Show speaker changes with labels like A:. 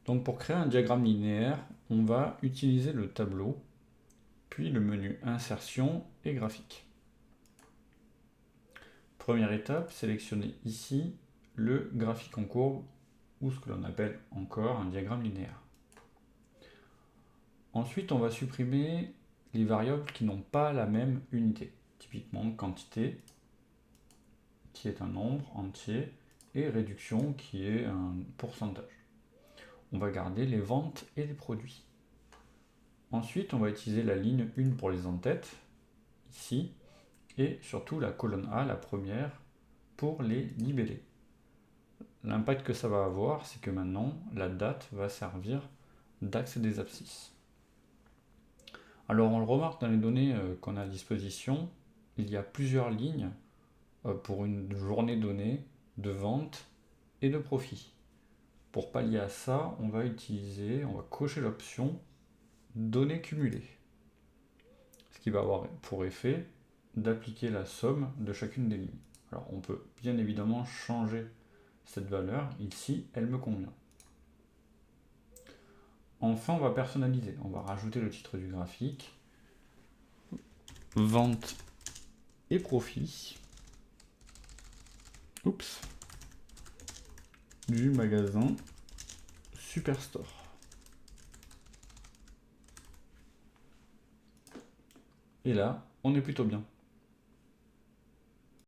A: Donc pour créer un diagramme linéaire, on va utiliser le tableau, puis le menu Insertion et Graphique. Première étape, sélectionnez ici le graphique en courbe, ou ce que l'on appelle encore un diagramme linéaire. Ensuite, on va supprimer les variables qui n'ont pas la même unité. Typiquement quantité, qui est un nombre entier, et réduction, qui est un pourcentage. On va garder les ventes et les produits. Ensuite, on va utiliser la ligne 1 pour les en-têtes, ici, et surtout la colonne A, la première, pour les libellés. L'impact que ça va avoir, c'est que maintenant, la date va servir d'axe des abscisses. Alors on le remarque dans les données qu'on a à disposition, il y a plusieurs lignes pour une journée donnée de vente et de profit. Pour pallier à ça, on va cocher l'option données cumulées. Ce qui va avoir pour effet d'appliquer la somme de chacune des lignes. Alors on peut bien évidemment changer cette valeur, ici elle me convient. Enfin on va personnaliser, on va rajouter le titre du graphique, vente et profit, du magasin Superstore. Et là, on est plutôt bien.